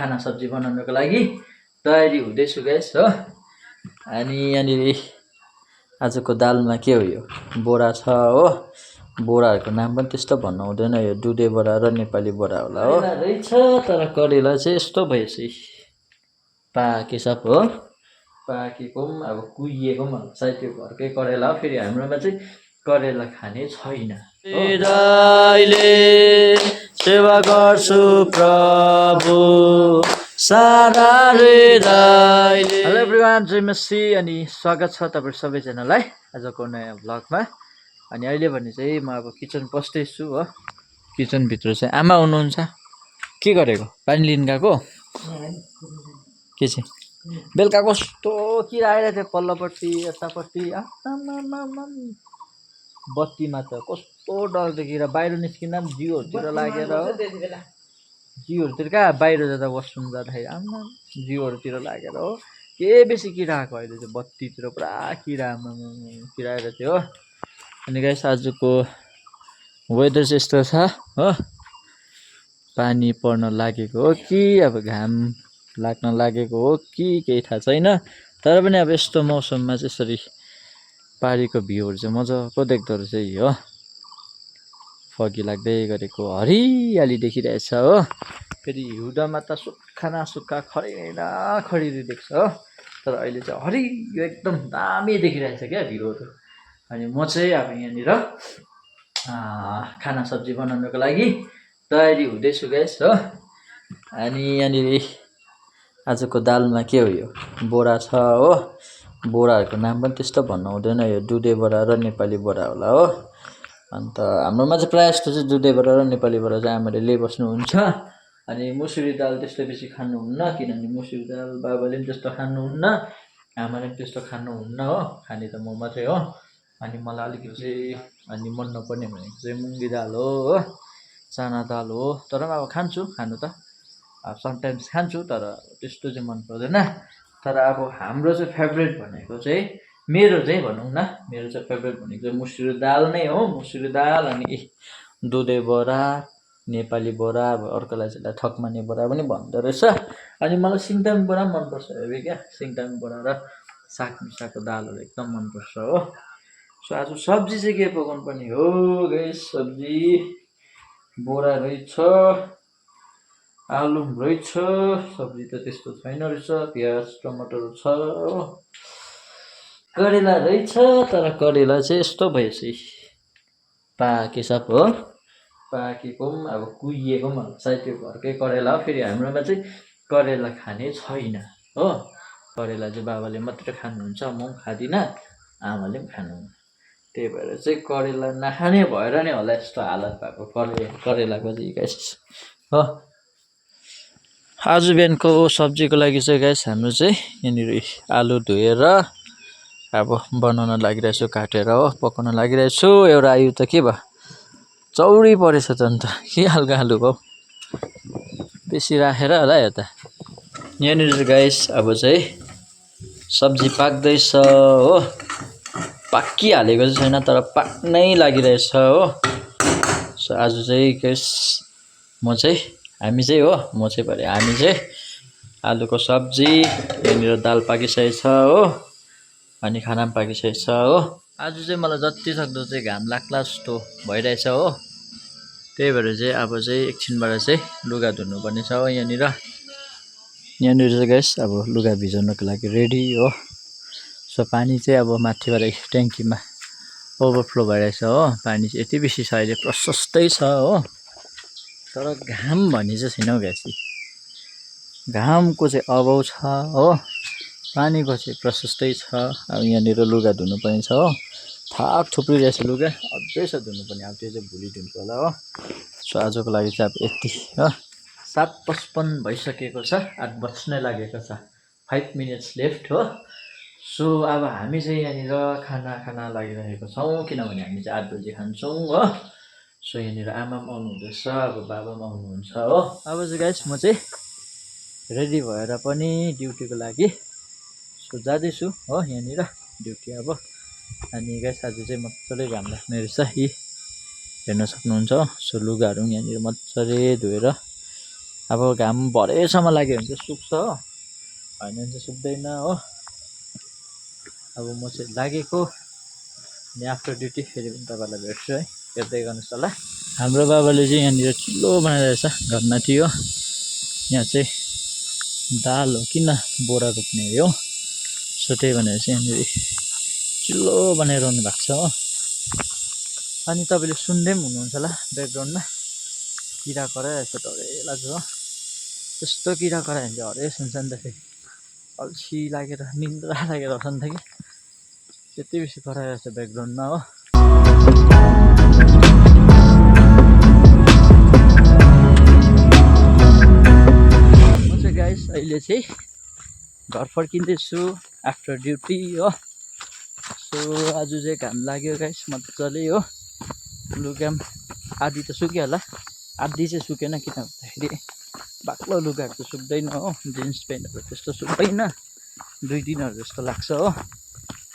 खाना सब्जी बनाउनको लागि तयारी हुँदैछु गाइस हो। अनि यहाँनिर आजको दालमा के हो यो बोरा छ हो। बोराहरूको नाम पनि त्यस्तो भन्नु हुँदैन, यो दुधे बोरा र नेपाली बोरा होला हो। रहेछ तर करेला चाहिँ यस्तो भएछ पाके सब हो। पाकेको पनि अब कुहिएको पनि होला सायद, त्यो घरकै करेला हो। फेरि हाम्रोमा चाहिँ करेला खाने छैन। सेवा गर्छु प्रभु सारा हेलो एभ्रिवान, जय मसी अनि स्वागत छ तपाईहरु सबैजनालाई आजको नयाँ भ्लगमा। अनि अहिले भने चाहिँ म अब किचन पस्दैछु हो। किचन भित्र चाहिँ आमा हुनुहुन्छ। के गरेको? पानी लिन गएको? के चाहिँ बेलुका कस्तो किरा आइरहेको थियो पल्लोपट्टि यतापट्टि। बत्तीमा त कस्तो डरले किरा बाहिर निस्किँदा पनि जिउहरूतिर लागेर हो। जिउहरूतिर कहाँ बाहिर जाँदा वासरुम जाँदाखेरि आमा जिउहरूतिर लागेर हो। के बेसी किरा आएको अहिले चाहिँ बत्तीतिर पुरा किरा किरा आएर थियो हो। अनि गाइस आजको वेदर चाहिँ यस्तो छ हो। पानी पर्न लागेको हो कि अब घाम लाग्न लागेको हो कि केही थाहा छैन। तर पनि अब यस्तो मौसममा चाहिँ यसरी पारीको भ्यूहरू चाहिँ मजाको देख्दो रहेछ हो। फगी लाग्दै गरेको हरियाली देखिरहेछ हो। फेरि हिउँदमा त सुक्खा न सुक्खा खडेरी देख्छ हो। तर अहिले चाहिँ हरियो एकदम दामी देखिरहेछ क्या भ्यूहरू। अनि म चाहिँ अब यहाँनिर खाना सब्जी बनाउनको लागि तयारी हुँदैछु गाइस हो। अनि यहाँनिर आजको दालमा के हो यो बोरा छ हो। बोराहरूको नाम पनि त्यस्तो भन्नु हुँदैन, यो दुधे बोरा र नेपाली बोरा होला हो। अन्त हाम्रोमा चाहिँ प्रायः जस्तो चाहिँ दुधे बोरा र नेपाली बोरा चाहिँ आमाले ल्याइबस्नुहुन्छ। अनि मुसुरी दाल त्यस्तो बेसी खानुहुन्न, किनभने मुसुरी दाल बाबाले पनि त्यस्तो खानुहुन्न, आमाले पनि त्यस्तो खानुहुन्न हो। खाने त म मात्रै हो। अनि मलाई अलिकति चाहिँ अनि मन नपर्ने भनेको चाहिँ मुङ्गी दाल हो, चाना दाल हो। तर पनि अब खान्छु खानु त, अब समटाइम्स खान्छु, तर त्यस्तो चाहिँ मन पर्दैन। तर अब हाम्रो चाहिँ फेभरेट भनेको चाहिँ मेरो चाहिँ भनौँ न, मेरो चाहिँ फेभरेट भनेको चाहिँ मुसुरी दाल नै हो। मुसुरी दाल अनि दुधे बोरा नेपाली बोरा, अब अर्कोलाई चाहिँ ठकमाने बोरा पनि भन्दो रहेछ। अनि मलाई सिङतामे बोरा पनि मनपर्छ हेभी क्या। सिङतामे बोरा र साग मिसाएको दालहरू एकदम मनपर्छ हो। सो आज सब्जी चाहिँ के पकाउनु पर्ने हो गाइस? सब्जी बोरा रहेछ, आलु रहेछ, सब्जी त त्यस्तो छैन रहेछ, प्याज टमाटर छ हो। करेला रहेछ तर करेला चाहिँ यस्तो भएछ पाके सब हो। पाकेको पनि अब कुहिएको पनि होला सायद, त्यो घरकै करेला हो। फेरि हाम्रोमा चाहिँ करेला खाने छैन हो। करेला चाहिँ बाबाले मात्रै खानुहुन्छ, म पनि खाँदिनँ, आमाले पनि खानुहुन्न। त्यही भएर चाहिँ करेला नखाने भएर नै होला यस्तो हालत भएको करेलाको चाहिँ गाइस हो। आज बिहानको सब्जीको लागि चाहिँ गाइस हाम्रो चाहिँ यहाँनिर आलु धोएर अब बनाउन लागिरहेछु, काटेर हो पकाउन लागिरहेछु। एउटा आयु त के भयो चौडी परेछ त, अन्त के खालको आलु भयो बेसी राखेर होला यता। यहाँनिर चाहिँ गाइस अब चाहिँ सब्जी पाक्दैछ हो। पाकिहालेको चाहिँ छैन तर पाक्नै लागिरहेछ हो। सो आज चाहिँ गाइस हामी चाहिँ हो, म चाहिँ भने हामी चाहिँ आलुको सब्जी, यहाँनिर दाल पाकिसकेको छ हो। अनि खाना पनि पाकिसकेको छ हो। आज चाहिँ मलाई जति सक्दो चाहिँ घाम लाग्ला जस्तो भइरहेछ हो। त्यही भएर चाहिँ अब चाहिँ एकछिनबाट चाहिँ लुगा धुनुपर्ने छ हो। यहाँनिर चाहिँ गाइस अब लुगा भिजाउनको लागि रेडी हो। सो पानी चाहिँ अब माथिबाट ट्याङ्कीमा ओभरफ्लो भइरहेछ हो। पानी चाहिँ यति बेसी छ अहिले, प्रशस्तै छ हो। तर घाम भन्ने चाहिँ छैन हौ गाइस, घामको चाहिँ अभाव छ हो। पानीको चाहिँ प्रशस्तै छ। अब यहाँनिर लुगा धुनुपर्ने छ हो। थाक थुप्रिरहेछ लुगा, अझै छ धुनुपर्ने, अब त्यो चाहिँ भोलि धुन्छु होला हो। सो आजको लागि चाहिँ अब यति हो। 7:55 भइसकेको छ, 8 बज्नै लागेको छ, 5 मिनट्स लेफ्ट हो। सो अब हामी चाहिँ यहाँनिर खाना लागिरहेको छौँ, किनभने हामी चाहिँ 8 बजी खान्छौँ हो। सो यहाँनिर आमा पनि आउनुहुँदैछ, अब बाबा पनि आउनुहुन्छ हो। अब चाहिँ गाइस म चाहिँ रेडी भएर पनि ड्युटीको लागि सो जाँदैछु हो यहाँनिर ड्युटी अब। अनि गाइस आज चाहिँ मजाले घाम लाग्ने रहेछ, हेर्न सक्नुहुन्छ हो। सो लुगाहरू पनि यहाँनिर मजाले धोएर अब घाम भरेसम्म लाग्यो भने चाहिँ सुक्छ हो, होइन भने चाहिँ सुक्दैन हो। अब म चाहिँ लागेको, अनि आफ्टर ड्युटी फेरि पनि तपाईँलाई भेट्छु है, हेर्दै गर्नुहोस् होला। हाम्रो बाबाले चाहिँ यहाँनिर चुलो बनाइरहेछ, घरमा थियो यहाँ चाहिँ दाल हो किन बोरा रोप्ने हो, सो त्यही भनेर चाहिँ यहाँनिर चुलो बनाइरहनु भएको छ हो। अनि तपाईँले सुन्दै पनि हुनुहुन्छ होला ब्याकग्राउन्डमा किरा कराइरहेछ, डरै लाग्छ हो। त्यस्तो किरा करायो भने चाहिँ हरेस हुन्छ नि त, फेरि अल्छी लागेर निन्द्रा लागेर आउँछ नि त कि, त्यति बेसी कराइरहेछ ब्याकग्राउन्डमा हो। म चाहिँ गाइस अहिले चाहिँ घर फर्किँदैछु आफ्टर ड्युटी हो। सो आज चाहिँ घाम लाग्यो गाइस मजाले हो। लुगा आधी त सुक्यो होला, आधी चाहिँ सुकेन, किन भन्दाखेरि बाक्लो लुगाहरू त सुक्दैन हो, जिन्स प्यान्टहरू त्यस्तो सुक्दैन, 2 दिनहरू जस्तो लाग्छ हो।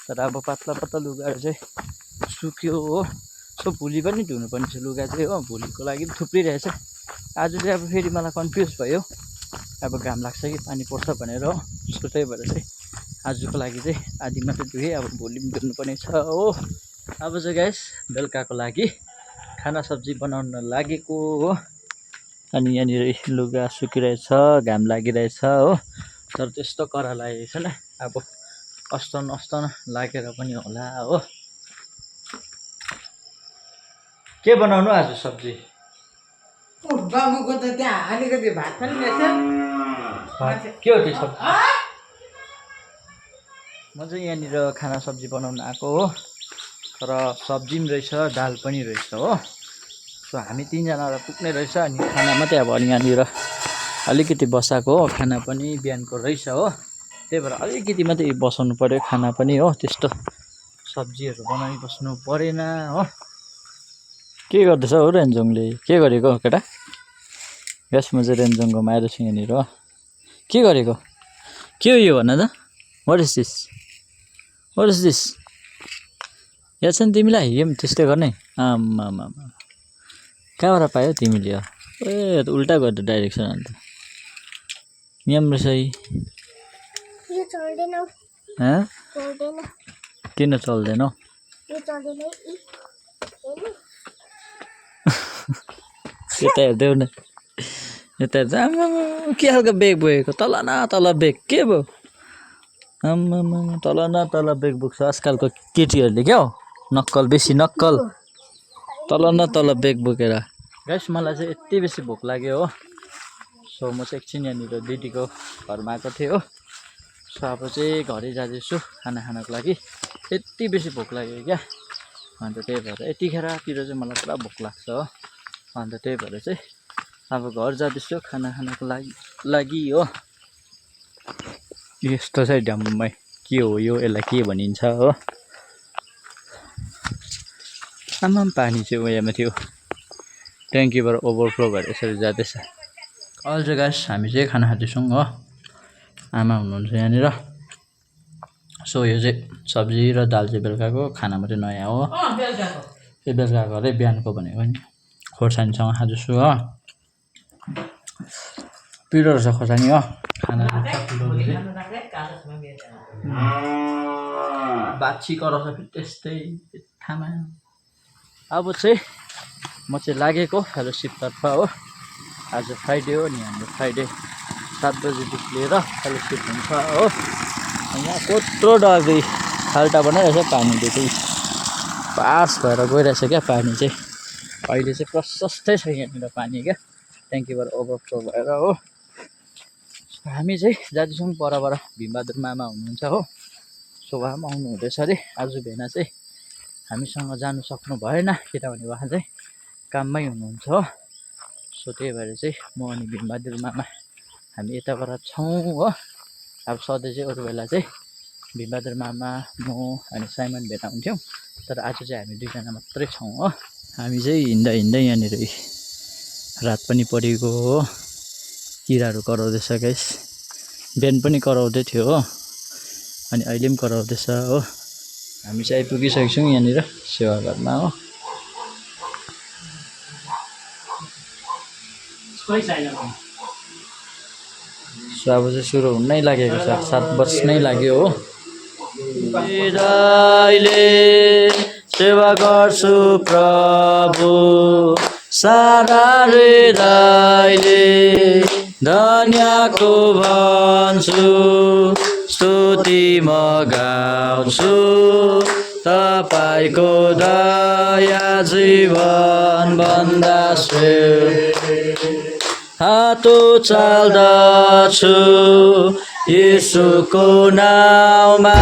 तर अब पातला पातला लुगाहरू चाहिँ सुक्यो हो। सो भोलि पनि धुनुपर्ने छ लुगा चाहिँ हो, भोलिको लागि थुप्रिरहेछ। आज चाहिँ अब फेरि मलाई कन्फ्युज भयो, अब घाम लाग्छ कि पानी पर्छ भनेर हो। सो त्यही भएर चाहिँ आजको लागि चाहिँ आधी मात्रै धुएँ, अब भोलि पनि धुनुपर्ने छ हो। अब चाहिँ गाइस बेलुकाको लागि खाना सब्जी बनाउन लागेको हो। अनि यहाँनिर लुगा सुकिरहेछ, घाम लागिरहेछ हो, तर त्यस्तो करा लागेको छैन। अब अस्ताउन लागेर पनि होला हो। के बनाउनु आज सब्जी? बाबुको त त्यहाँ अलिकति भात पनि रहेछ। के हो त्यो सब्जी? म चाहिँ यहाँनिर खाना सब्जी बनाउन आएको हो, तर सब्जी पनि रहेछ, दाल पनि रहेछ हो। सो हामी 3 जनालाई पुग्ने रहेछ, अनि खाना मात्रै अब यहाँनिर अलिकति बसाएको हो। खाना पनि बिहानको रहेछ हो, त्यही भएर अलिकति मात्रै बसाउनु पऱ्यो खाना पनि हो, त्यस्तो सब्जीहरू बनाइ बस्नु परेन हो। के गर्दैछ हो रेन्जोङले? के गरेको केटा? यस म चाहिँ रेन्जोङकोमा आएर छु यहाँनिर हो। के गरेको? के हो यो भन त? What is this? What is this? याद छ नि तिमीलाई? यो पनि त्यस्तै गर्ने? आम्मामा कहाँबाट पायो तिमीले? ए उल्टा गर्दा डाइरेक्सन अन्त यहाँ रहेछ यो चल्दैन। किन चल्दैन? यता हेर्दै न, यता हेर्दा आम्मामा के खालको बेग बोकेको? तल न तल बेग के भयो? आम्मामा तल न तल बेग बोक्छ आजकलको केटीहरूले, क्या हो नक्कल, बेसी नक्कल, तल न तल बेग बोकेर। गाइस मलाई चाहिँ यति बेसी भोक लाग्यो हो। सो म चाहिँ एकछिन यहाँनिर दिदीको घरमा आएको थिएँ हो। सो अब चाहिँ घरै जाँदैछु खाना खानको लागि, यति बेसी भोक लाग्यो क्या। अन्त त्यही भएर यतिखेरतिर चाहिँ मलाई पुरा भोक लाग्छ हो। अन्त त्यही भएर चाहिँ अब घर जाँदैछु खाना खानको लागि हो। यस्तो चाहिँ ड्याम्मै के हो यो, यसलाई के भनिन्छ हो? आमाम पानी चाहिँ उयोमा थियो, ट्याङ्कीबाट ओभरफ्लो भएर यसरी जाँदैछ। अहिले चाहिँ गाइस हामी चाहिँ खाना खाँदैछौँ हो, आमा हुनुहुन्छ यहाँनिर। सो यो चाहिँ सब्जी र दाल चाहिँ बेलुकाको खाना मात्रै नयाँ हो, यो बेलुकाको अरे बिहानको भनेको नि। खोर्सानीसँग खाँदैछु हो, पिरो रहेछ खोर्सानी हो। खाना बाछी कराउँछ फेरि त्यस्तै पिट्ठामा। अब चाहिँ म चाहिँ लागेको फेलोसिपतर्फ हो। आज फ्राइडे हो नि, हाम्रो फ्राइडे 7 बजीदेखि लिएर फेलोसिप हुन्छ हो। यहाँ कत्रो डरले खाल्टा बनाइरहेछ, पानीले चाहिँ पास भएर गइरहेछ क्या पानी चाहिँ। अहिले चाहिँ प्रशस्तै छ यहाँनिर पानी क्या, ट्याङ्कीबाट ओभरफ्लो भएर हो। हामी चाहिँ जाँदैछौँ परबाट, भीमबहादुर मामा हुनुहुन्छ हो। सो उहाँ पनि आउनु हुँदैछ अरे आज भेना चाहिँ हामीसँग जानु सक्नु भएन, किनभने उहाँ चाहिँ काममै हुनुहुन्छ हो। सो त्यही भएर चाहिँ म अनि भीमबहादुर मामा हामी यताबाट छौँ हो। अब सधैँ चाहिँ अरू बेला चाहिँ भीमबहादुर मामा, म अनि साइमन भेना हुन्थ्यौँ, तर आज चाहिँ हामी 2 जना मात्रै छौँ हो। हामी चाहिँ हिँड्दा हिँड्दै यहाँनिर रात पनि परेको हो, किराहरू कराउँदैछ गाइस। बिहान पनि कराउँदै थियो हो, अनि अहिले पनि कराउँदैछ हो। हामी चाहिँ आइपुगिसकेको छौँ यहाँनिर सेवाघरमा हो। सो अब चाहिँ सुरु हुनै लागेको छ 7 वर्ष नै लाग्यो हो हृदयले सेवा गर्छु प्रभु सारा हृदयले धन्यको भन्छु स्तुति म गाउँछु तपाईको दया जीवन भन्दा हातो चाल्दछु येशूको नाउँमा